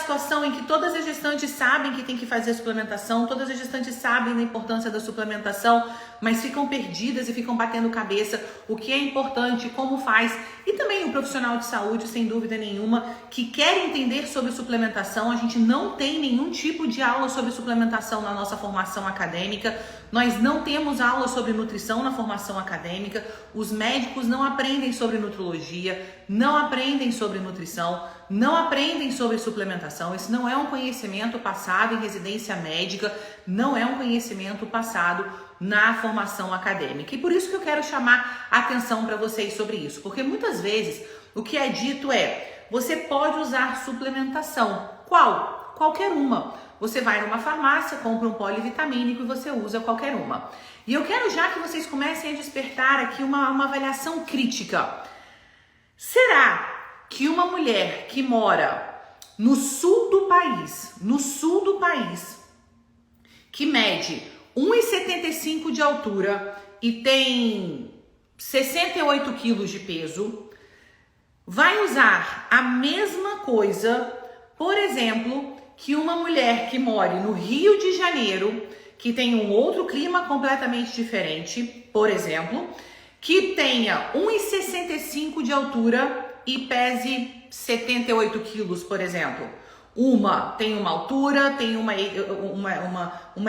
situação em que todas as gestantes sabem que tem que fazer a suplementação, todas as gestantes sabem da importância da suplementação, mas ficam perdidas e ficam batendo cabeça o que é importante, como faz. E também o profissional de saúde, sem dúvida nenhuma, que quer entender sobre suplementação. A gente não tem nenhum tipo de aula sobre suplementação na nossa formação acadêmica. Nós não temos aula sobre nutrição na formação acadêmica. Os médicos não aprendem sobre nutrologia, não aprendem sobre nutrição, não aprendem sobre suplementação. Isso não é um conhecimento passado em residência médica, não é um conhecimento passado na formação acadêmica. E por isso que eu quero chamar a atenção para vocês sobre isso, porque muitas vezes o que é dito é: você pode usar suplementação. Qual? Qualquer uma. Você vai numa farmácia, compra um polivitamínico e você usa qualquer uma. E eu quero já que vocês comecem a despertar aqui uma avaliação crítica. Será que uma mulher que mora no sul do país, que mede 1,75 de altura e tem 68 quilos de peso, vai usar a mesma coisa, por exemplo, que uma mulher que mora no Rio de Janeiro, que tem um outro clima completamente diferente, por exemplo, que tenha 1,65 de altura e pese 78 quilos, por exemplo. Uma tem uma altura, tem uma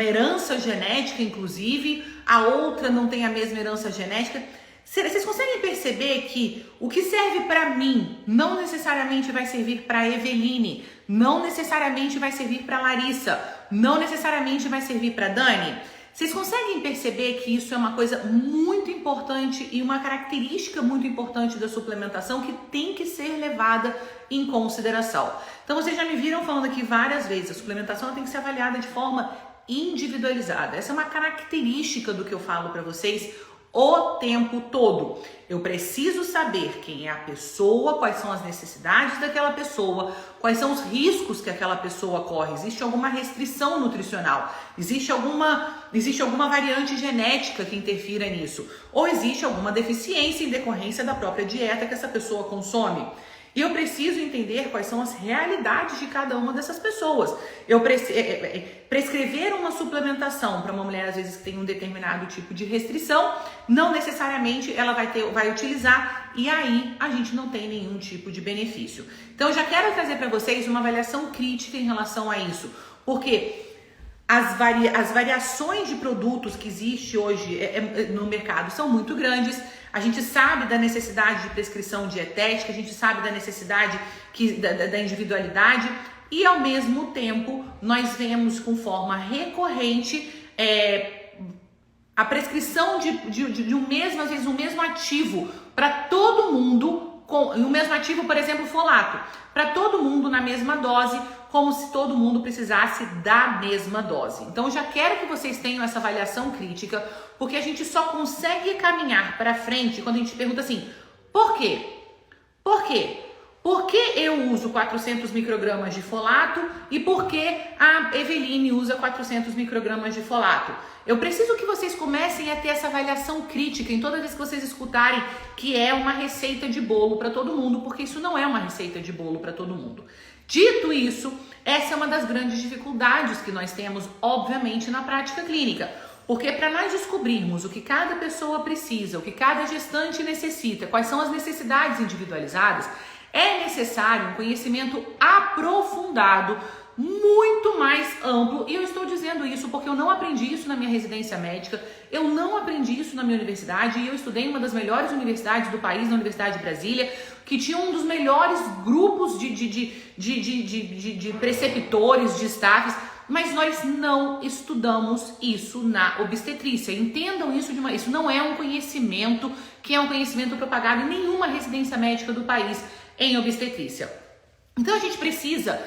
herança genética, inclusive, a outra não tem a mesma herança genética. Vocês conseguem perceber que o que serve para mim não necessariamente vai servir para Eveline, não necessariamente vai servir para Larissa, não necessariamente vai servir para Dani? Vocês conseguem perceber que isso é uma coisa muito importante e uma característica muito importante da suplementação que tem que ser levada em consideração? Então vocês já me viram falando aqui várias vezes, a suplementação tem que ser avaliada de forma individualizada. Essa é uma característica do que eu falo para vocês o tempo todo. Eu preciso saber quem é a pessoa, quais são as necessidades daquela pessoa, quais são os riscos que aquela pessoa corre. Existe alguma restrição nutricional? Existe alguma variante genética que interfira nisso? Ou existe alguma deficiência em decorrência da própria dieta que essa pessoa consome? E eu preciso entender quais são as realidades de cada uma dessas pessoas. Eu prescrever uma suplementação para uma mulher, às vezes, que tem um determinado tipo de restrição, não necessariamente ela vai utilizar, e aí a gente não tem nenhum tipo de benefício. Então eu já quero trazer para vocês uma avaliação crítica em relação a isso, porque as variações de produtos que existe hoje no mercado são muito grandes. A gente sabe da necessidade de prescrição dietética, a gente sabe da necessidade da individualidade, e ao mesmo tempo nós vemos com forma recorrente a prescrição de um mesmo, às vezes um mesmo ativo para todo mundo, o mesmo ativo, por exemplo, folato, para todo mundo na mesma dose, como se todo mundo precisasse da mesma dose. Então eu já quero que vocês tenham essa avaliação crítica, porque a gente só consegue caminhar para frente quando a gente pergunta assim: por quê? Por quê? Por que eu uso 400 microgramas de folato e por que a Eveline usa 400 microgramas de folato? Eu preciso que vocês comecem a ter essa avaliação crítica em toda vez que vocês escutarem que é uma receita de bolo para todo mundo, porque isso não é uma receita de bolo para todo mundo. Dito isso, essa é uma das grandes dificuldades que nós temos, obviamente, na prática clínica. Porque para nós descobrirmos o que cada pessoa precisa, o que cada gestante necessita, quais são as necessidades individualizadas, é necessário um conhecimento aprofundado, muito mais amplo. E eu estou dizendo isso porque eu não aprendi isso na minha residência médica, eu não aprendi isso na minha universidade, e eu estudei em uma das melhores universidades do país, na Universidade de Brasília, que tinha um dos melhores grupos de preceptores, de staffs, mas nós não estudamos isso na obstetrícia. Entendam isso isso não é um conhecimento que é um conhecimento propagado em nenhuma residência médica do país em obstetrícia. Então a gente precisa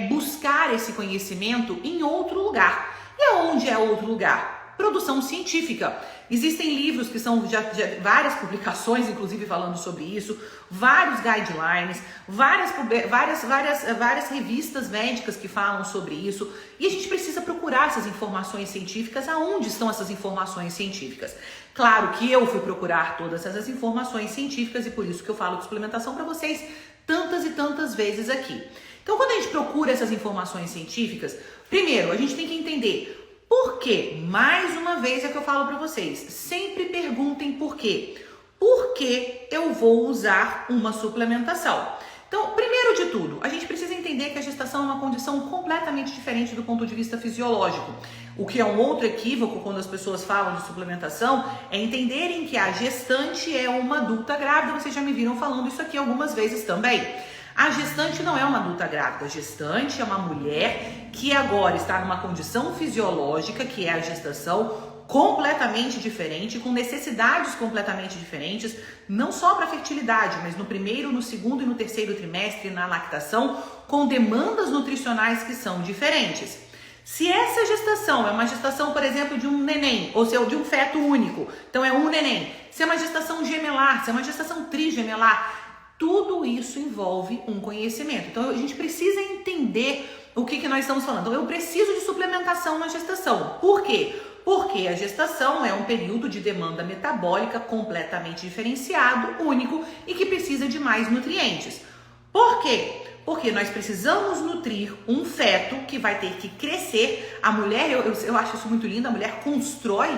buscar esse conhecimento em outro lugar. E onde é outro lugar? Produção científica. Existem livros que são já várias publicações, inclusive falando sobre isso, vários guidelines, várias revistas médicas que falam sobre isso, e a gente precisa procurar essas informações científicas. Aonde estão essas informações científicas? Claro que eu fui procurar todas essas informações científicas e por isso que eu falo de suplementação para vocês tantas e tantas vezes aqui. Então, quando a gente procura essas informações científicas, primeiro, a gente tem que entender por quê. Mais uma vez é que eu falo para vocês, sempre perguntem por quê. Por que eu vou usar uma suplementação? Então, primeiro de tudo, a gente precisa entender que a gestação é uma condição completamente diferente do ponto de vista fisiológico. O que é um outro equívoco quando as pessoas falam de suplementação é entenderem que a gestante é uma adulta grávida. Vocês já me viram falando isso aqui algumas vezes também. A gestante não é uma adulta grávida, a gestante é uma mulher que agora está numa condição fisiológica, que é a gestação, completamente diferente, com necessidades completamente diferentes, não só para a fertilidade, mas no primeiro, no segundo e no terceiro trimestre, na lactação, com demandas nutricionais que são diferentes. Se essa gestação é uma gestação, por exemplo, de um neném, ou seja, de um feto único, então é um neném, se é uma gestação gemelar, se é uma gestação trigemelar, tudo isso envolve um conhecimento. Então a gente precisa entender o que nós estamos falando. Então eu preciso de suplementação na gestação. Por quê? Porque a gestação é um período de demanda metabólica completamente diferenciado, único e que precisa de mais nutrientes. Por quê? Porque nós precisamos nutrir um feto que vai ter que crescer. A mulher, eu acho isso muito lindo, a mulher constrói,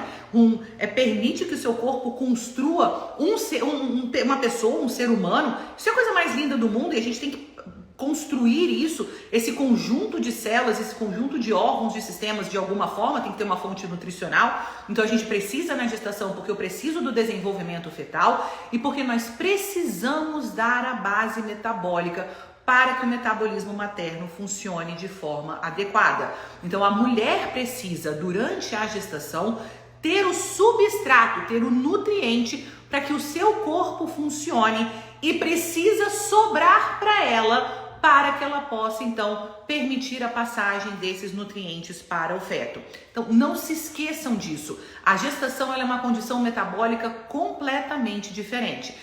permite que o seu corpo construa uma pessoa, um ser humano. Isso é a coisa mais linda do mundo e a gente tem que construir isso, esse conjunto de células, esse conjunto de órgãos, de sistemas, de alguma forma, tem que ter uma fonte nutricional. Então a gente precisa na gestação, porque eu preciso do desenvolvimento fetal e porque nós precisamos dar a base metabólica para que o metabolismo materno funcione de forma adequada. Então a mulher precisa, durante a gestação, ter o substrato, ter o nutriente para que o seu corpo funcione e precisa sobrar para ela para que ela possa, então, permitir a passagem desses nutrientes para o feto. Então, não se esqueçam disso. A gestação ela é uma condição metabólica completamente diferente.